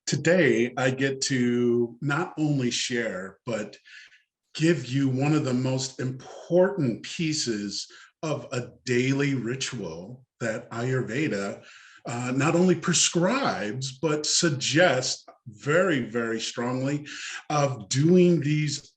Today, I get to not only share, but give you one of the most important pieces of a daily ritual that Ayurveda not only prescribes, but suggests very, very strongly of doing these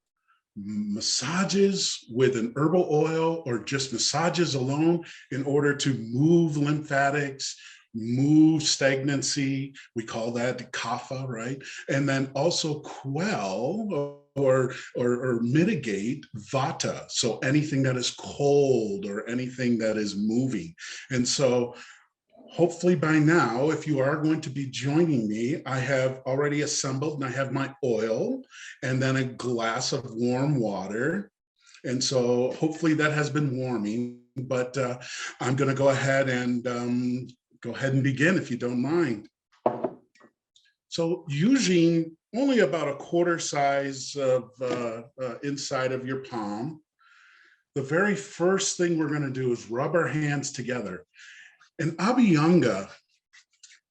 massages with an herbal oil or just massages alone in order to move lymphatics, move stagnancy. We call that kapha, right? And then also quell or mitigate vata. So anything that is cold or anything that is moving. And so hopefully by now, if you are going to be joining me, I have already assembled and I have my oil and then a glass of warm water. And so hopefully that has been warming, but I'm going to go ahead and begin if you don't mind. So using only about a quarter size of inside of your palm, the very first thing we're going to do is rub our hands together. And Abhyanga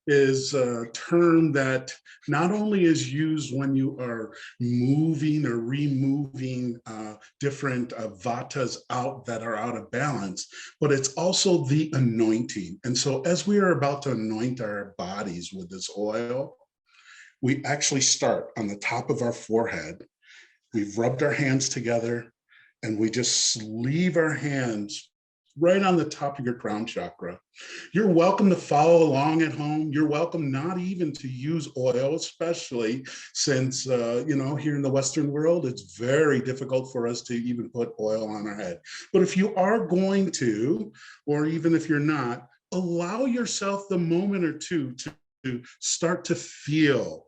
is a term that not only is used when you are moving or removing different vatas out that are out of balance, but it's also the anointing. And so as we are about to anoint our bodies with this oil, we actually start on the top of our forehead. We've rubbed our hands together and we just leave our hands right on the top of your crown chakra. You're welcome to follow along at home. You're welcome not even to use oil, especially since, here in the Western world, it's very difficult for us to even put oil on our head. But if you are going to, or even if you're not, allow yourself the moment or two to start to feel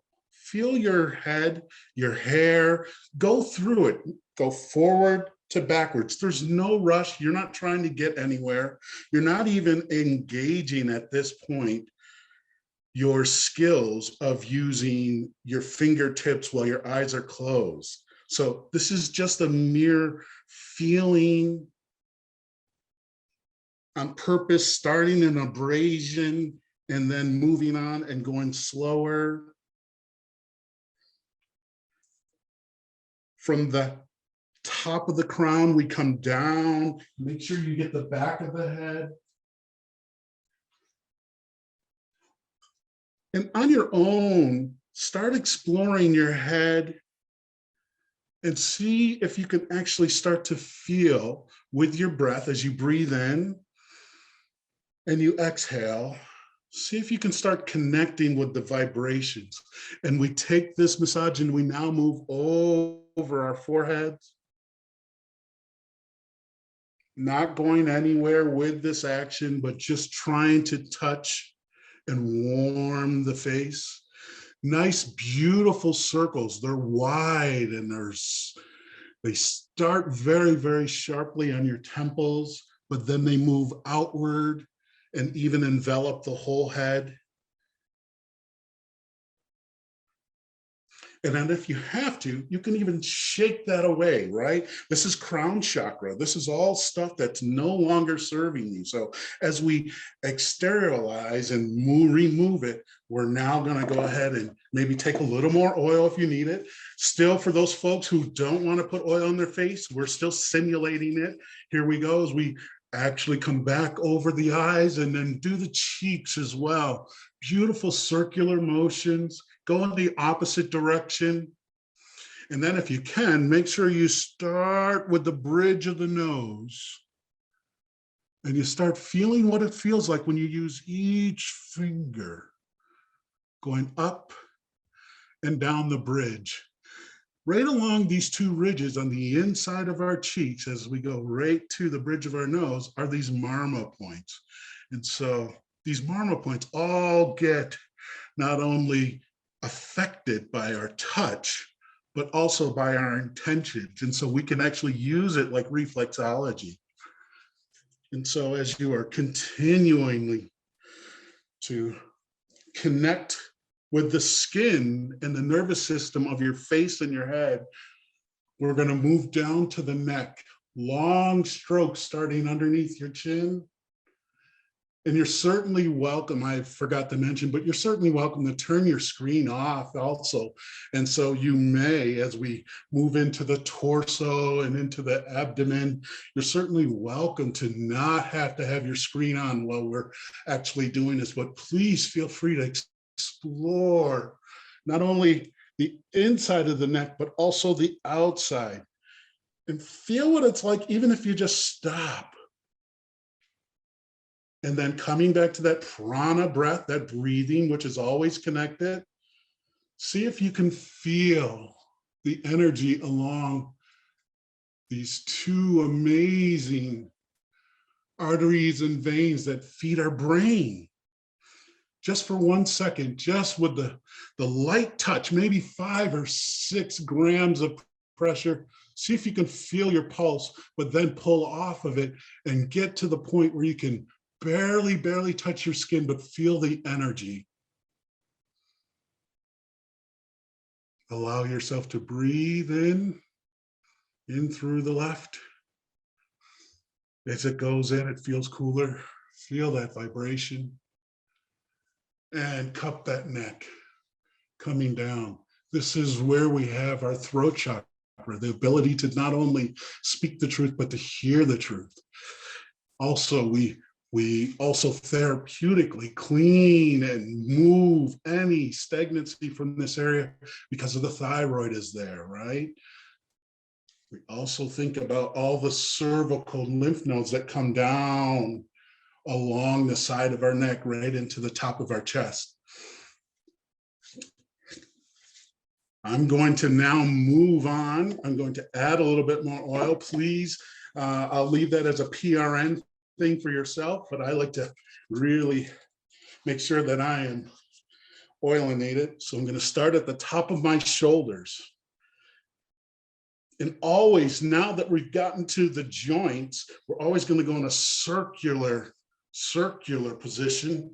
your head, your hair, go through it, go forward to backwards. There's no rush. You're not trying to get anywhere. You're not even engaging at this point your skills of using your fingertips while your eyes are closed. So this is just a mere feeling on purpose, starting an abrasion and then moving on and going slower. From the top of the crown, we come down. Make sure you get the back of the head. And on your own, start exploring your head and see if you can actually start to feel with your breath as you breathe in and you exhale. See if you can start connecting with the vibrations. And we take this massage and we now move over our foreheads. Not going anywhere with this action, but just trying to touch and warm the face. Nice, beautiful circles. They're wide and they start very, very sharply on your temples, but then they move outward and even envelop the whole head. And then if you have to, you can even shake that away, right? This is crown chakra. This is all stuff that's no longer serving you. So as we exteriorize and remove it, we're now gonna go ahead and maybe take a little more oil if you need it. Still, for those folks who don't wanna put oil on their face, we're still simulating it. Here we go as we actually come back over the eyes and then do the cheeks as well. Beautiful circular motions. Go in the opposite direction. And then if you can, make sure you start with the bridge of the nose. And you start feeling what it feels like when you use each finger going up and down the bridge. Right along these two ridges on the inside of our cheeks, as we go right to the bridge of our nose, are these marma points. And so these marma points all get not only affected by our touch, but also by our intentions. And so we can actually use it like reflexology. And so as you are continuing to connect with the skin and the nervous system of your face and your head, we're going to move down to the neck. Long strokes starting underneath your chin And you're certainly welcome, I forgot to mention, but you're certainly welcome to turn your screen off also. And so you may, as we move into the torso and into the abdomen, you're certainly welcome to not have to have your screen on while we're actually doing this, but please feel free to explore not only the inside of the neck, but also the outside. And feel what it's like, even if you just stop. And then coming back to that prana breath, that breathing, which is always connected. See if you can feel the energy along these two amazing arteries and veins that feed our brain. Just for 1 second, just with the light touch, maybe 5 or 6 grams of pressure. See if you can feel your pulse, but then pull off of it and get to the point where you can barely touch your skin, but feel the energy. Allow yourself to breathe in through the left. As it goes in, it feels cooler. Feel that vibration. And cup that neck coming down. This is where we have our throat chakra, the ability to not only speak the truth, but to hear the truth. Also, we also therapeutically clean and move any stagnancy from this area because of the thyroid is there, right? We also think about all the cervical lymph nodes that come down along the side of our neck, right into the top of our chest. I'm going to now move on. I'm going to add a little bit more oil, please. I'll leave that as a PRN thing for yourself, but I like to really make sure that I am oilinated. So I'm going to start at the top of my shoulders. And always, now that we've gotten to the joints, we're always going to go in a circular position,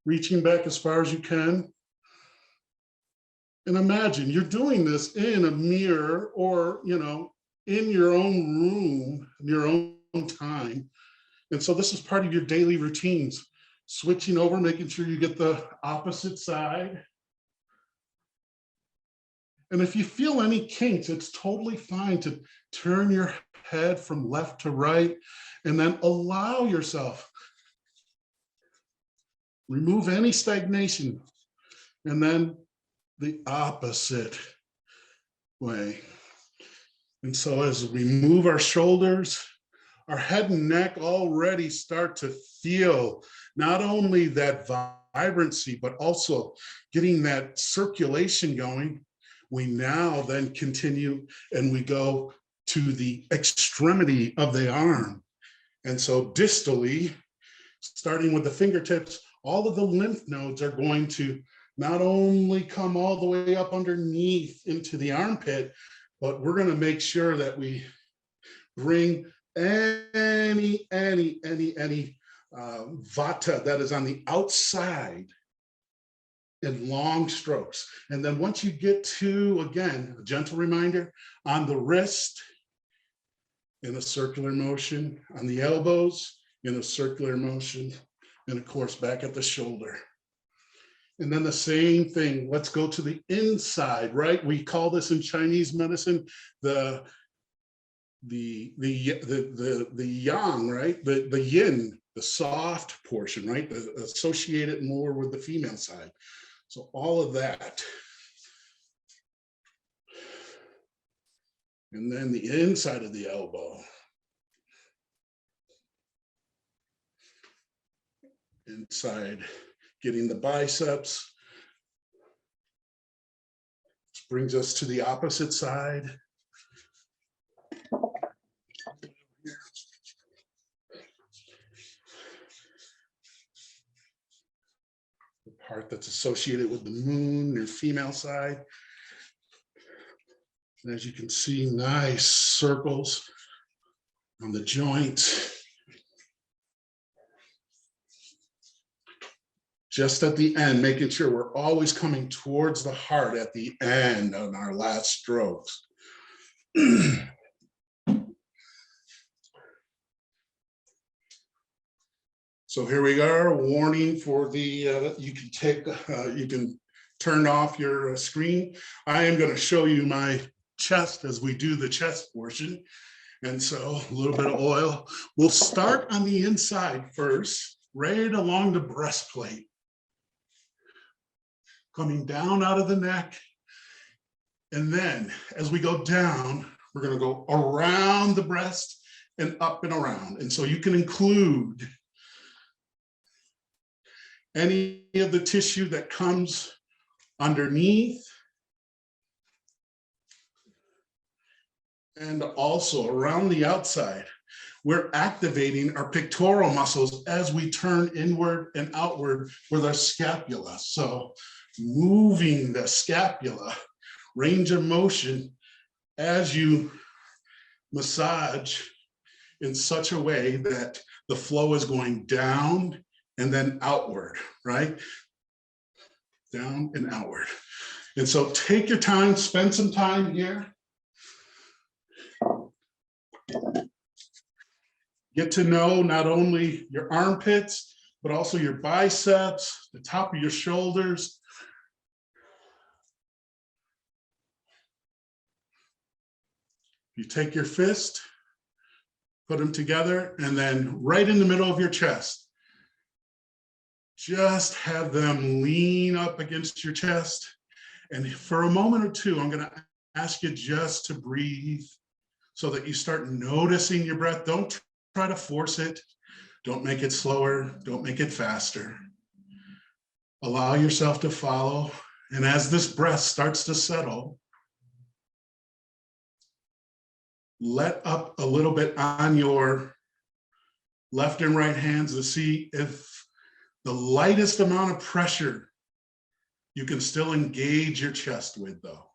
reaching back as far as you can. And imagine you're doing this in a mirror or, in your own room, in your own time. And so this is part of your daily routines, switching over, making sure you get the opposite side. And if you feel any kinks, it's totally fine to turn your head from left to right and then allow yourself, remove any stagnation, and then the opposite way. And so as we move our shoulders, our head and neck already start to feel not only that vibrancy, but also getting that circulation going. We now then continue and we go to the extremity of the arm. And so distally, starting with the fingertips, all of the lymph nodes are going to not only come all the way up underneath into the armpit, but we're going to make sure that we bring any vata that is on the outside in long strokes. And then once you get to, again, a gentle reminder on the wrist in a circular motion, on the elbows in a circular motion, and of course back at the shoulder. And then the same thing, let's go to the inside, right? We call this in Chinese medicine the yang, right? The yin, the soft portion, right? Associate it more with the female side. So all of that. And then the inside of the elbow. Inside, getting the biceps. Which brings us to the opposite side. The part that's associated with the moon, your female side. And as you can see, nice circles on the joint. Just at the end, making sure we're always coming towards the heart at the end on our last strokes. So here we are, warning for the, you can turn off your screen. I am going to show you my chest as we do the chest portion. And so a little bit of oil. We'll start on the inside first, right along the breastplate. Coming down out of the neck. And then as we go down, we're going to go around the breast and up and around. And so you can include any of the tissue that comes underneath and also around the outside. We're activating our pectoral muscles as we turn inward and outward with our scapula. So moving the scapula, range of motion as you massage in such a way that the flow is going down and then outward, right? Down and outward. And so take your time, spend some time here. Get to know not only your armpits, but also your biceps, the top of your shoulders. You take your fist, put them together, and then right in the middle of your chest, just have them lean up against your chest. And for a moment or two, I'm going to ask you just to breathe so that you start noticing your breath. Don't try to force it. Don't make it slower. Don't make it faster. Allow yourself to follow. And as this breath starts to settle, let up a little bit on your left and right hands to see if the lightest amount of pressure you can still engage your chest with, though.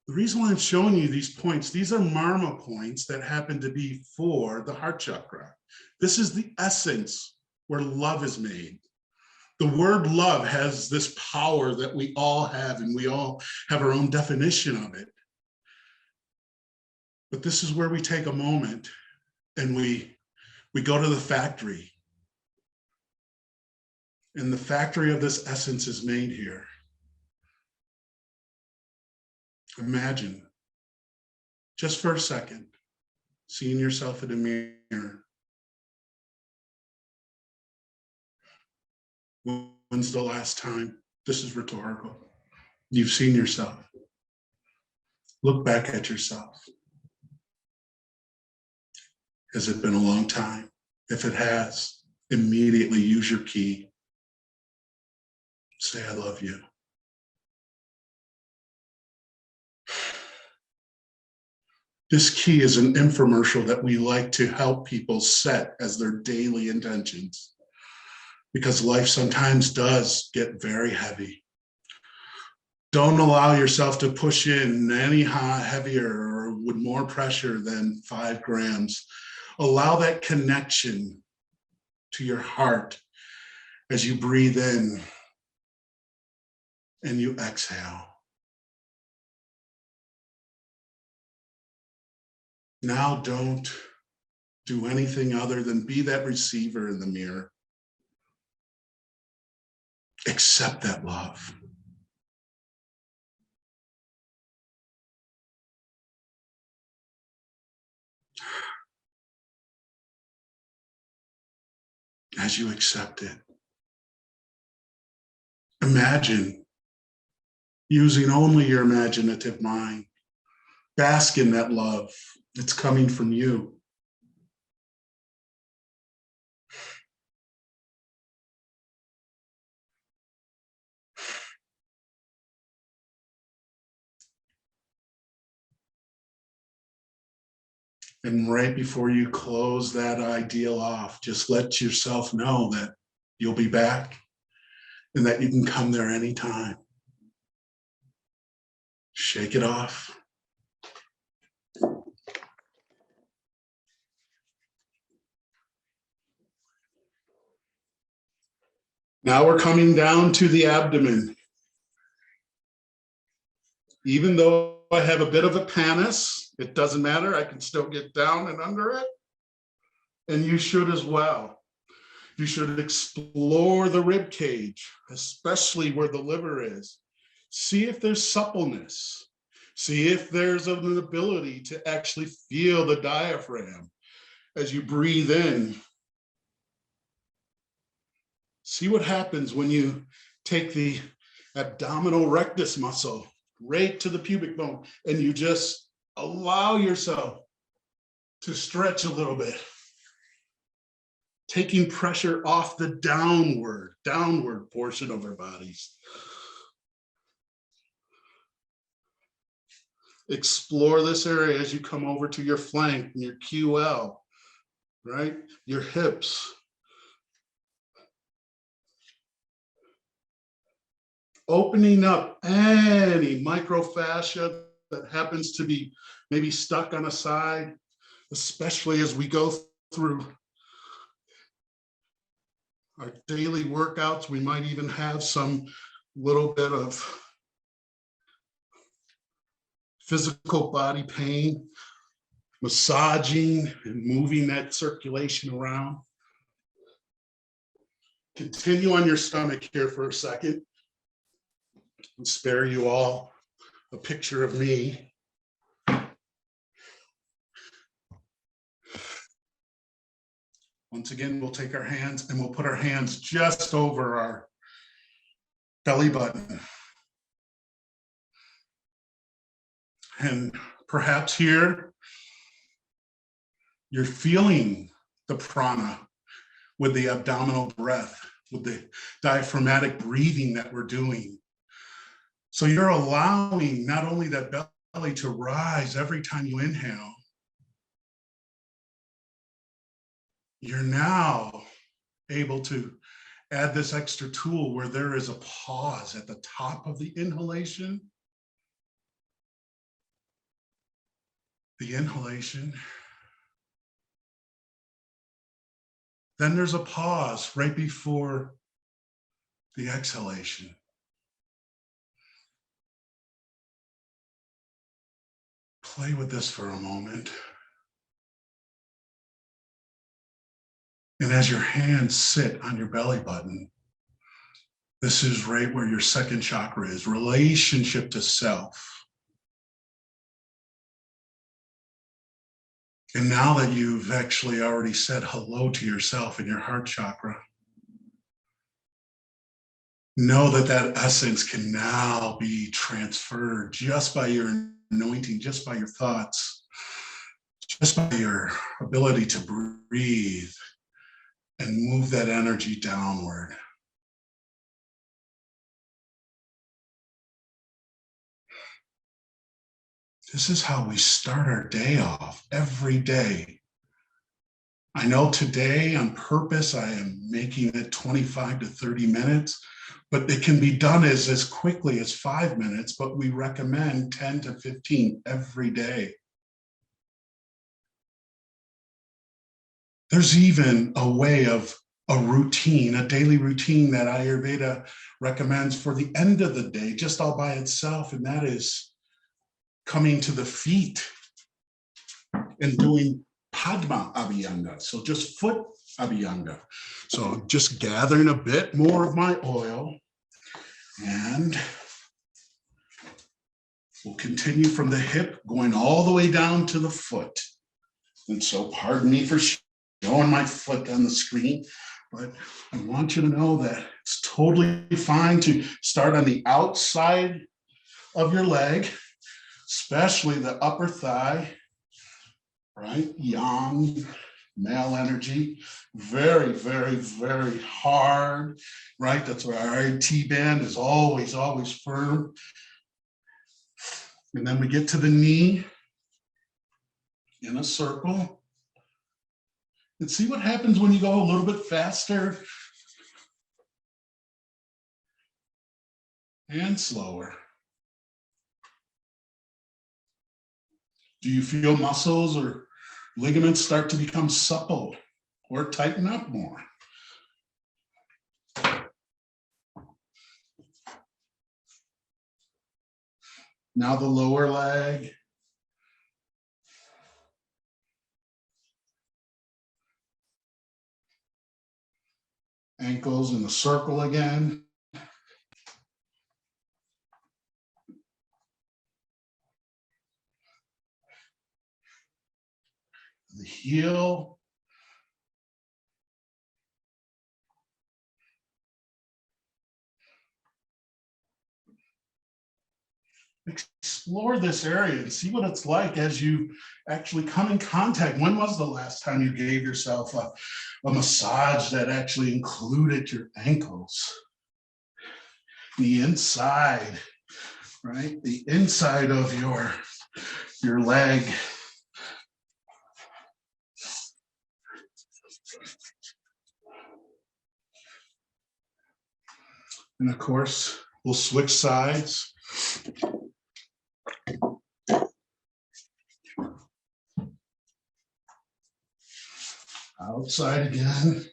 The reason why I'm showing you these points, these are marma points that happen to be for the heart chakra. This is the essence where love is made. The word love has this power that we all have, and we all have our own definition of it. But this is where we take a moment and we go to the factory. And the factory of this essence is made here. Imagine, just for a second, seeing yourself in a mirror. When's the last time, this is rhetorical, you've seen yourself? Look back at yourself. Has it been a long time? If it has, immediately use your key. Say, I love you. This key is an infomercial that we like to help people set as their daily intentions, because life sometimes does get very heavy. Don't allow yourself to push in any heavier or with more pressure than 5 grams. Allow that connection to your heart as you breathe in and you exhale. Now don't do anything other than be that receiver in the mirror. Accept that love. As you accept it, imagine, using only your imaginative mind, bask in that love that's coming from you. And right before you close that ideal off, just let yourself know that you'll be back and that you can come there anytime. Shake it off. Now we're coming down to the abdomen. Even though I have a bit of a pannus, it doesn't matter. I can still get down and under it. And you should as well. You should explore the rib cage, especially where the liver is. See if there's suppleness. See if there's an ability to actually feel the diaphragm as you breathe in. See what happens when you take the abdominal rectus muscle right to the pubic bone and you just allow yourself to stretch a little bit, taking pressure off the downward portion of our bodies. Explore this area as you come over to your flank and your QL, right? Your hips. Opening up any microfascia that happens to be maybe stuck on a side, especially as we go through our daily workouts. We might even have some little bit of physical body pain, massaging and moving that circulation around. Continue on your stomach here for a second. I'll spare you all a picture of me. Once again, we'll take our hands and we'll put our hands just over our belly button. And perhaps here, you're feeling the prana with the abdominal breath, with the diaphragmatic breathing that we're doing. So you're allowing not only that belly to rise every time you inhale, you're now able to add this extra tool where there is a pause at the top of the inhalation. The inhalation. Then there's a pause right before the exhalation. Play with this for a moment. And as your hands sit on your belly button, this is right where your second chakra is, relationship to self. And now that you've actually already said hello to yourself in your heart chakra, know that that essence can now be transferred just by your anointing, just by your thoughts, just by your ability to breathe and move that energy downward. This is how we start our day off every day. I know today on purpose, I am making it 25 to 30 minutes, but it can be done as quickly as 5 minutes, but we recommend 10 to 15 every day. There's even a way of a routine, a daily routine that Ayurveda recommends for the end of the day, just all by itself, and that is coming to the feet and doing Padma Abhyanga, so just foot Abhyanga. So I'm just gathering a bit more of my oil, and we'll continue from the hip, going all the way down to the foot. And so pardon me for showing my foot on the screen, but I want you to know that it's totally fine to start on the outside of your leg, especially the upper thigh, right? Yang, male energy, very, very, very hard, right? That's why our IT band is always, always firm. And then we get to the knee in a circle. And see what happens when you go a little bit faster and slower. Do you feel muscles or ligaments start to become supple or tighten up more? Now the lower leg. Ankles in the circle again. The heel. Explore this area and see what it's like as you actually come in contact. When was the last time you gave yourself a massage that actually included your ankles? The inside, right? The inside of your leg. And of course, we'll switch sides. Outside again.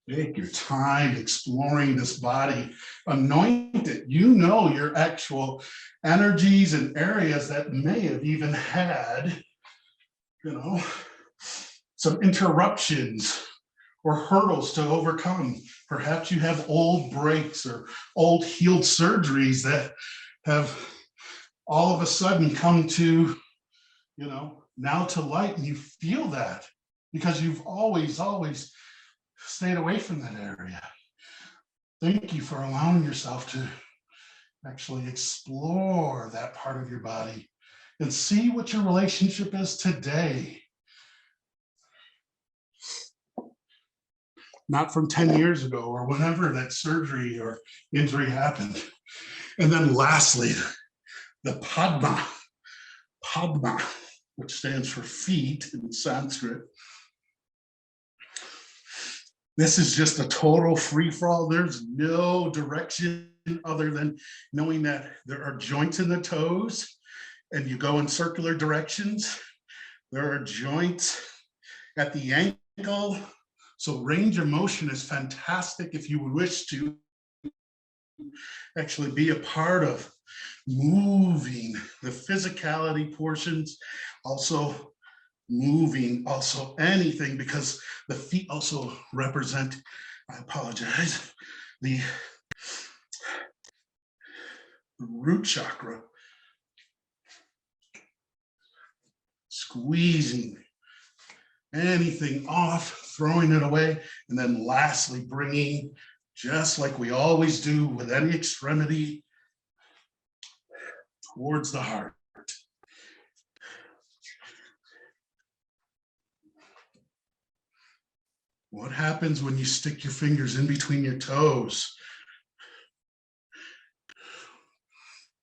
Take your time exploring this body. Anoint it. You know your actual energies and areas that may have even had, some interruptions or hurdles to overcome. Perhaps you have old breaks or old healed surgeries that have all of a sudden come to, now to light, and you feel that because you've always stayed away from that area. Thank you for allowing yourself to actually explore that part of your body and see what your relationship is today. Not from 10 years ago or whenever that surgery or injury happened. And then lastly, the Padma, which stands for feet in Sanskrit. This is just a total free-for-all. There's no direction other than knowing that there are joints in the toes and you go in circular directions. There are joints at the ankle. So range of motion is fantastic if you would wish to actually be a part of moving the physicality portions, also moving also anything, because the feet also represent, I apologize, the root chakra. Squeezing anything off, throwing it away, and then lastly bringing, just like we always do with any extremity, towards the heart. What happens when you stick your fingers in between your toes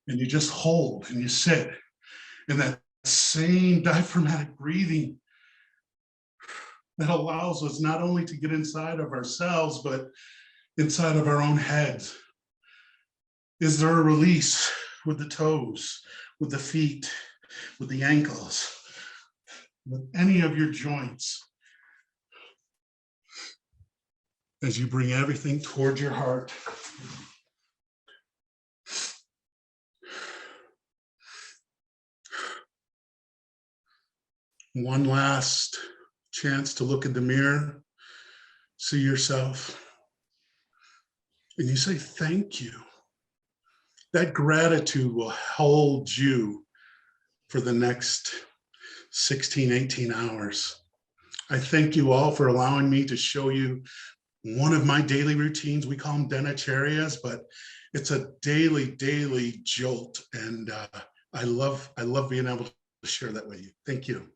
and you just hold and you sit in that same diaphragmatic breathing that allows us not only to get inside of ourselves, but inside of our own heads? Is there a release with the toes, with the feet, with the ankles, with any of your joints? As you bring everything towards your heart. One last chance to look in the mirror, see yourself, and you say, thank you. That gratitude will hold you for the next 16, 18 hours. I thank you all for allowing me to show you one of my daily routines. We call them dinacharyas, but it's a daily jolt. And I love being able to share that with you. Thank you.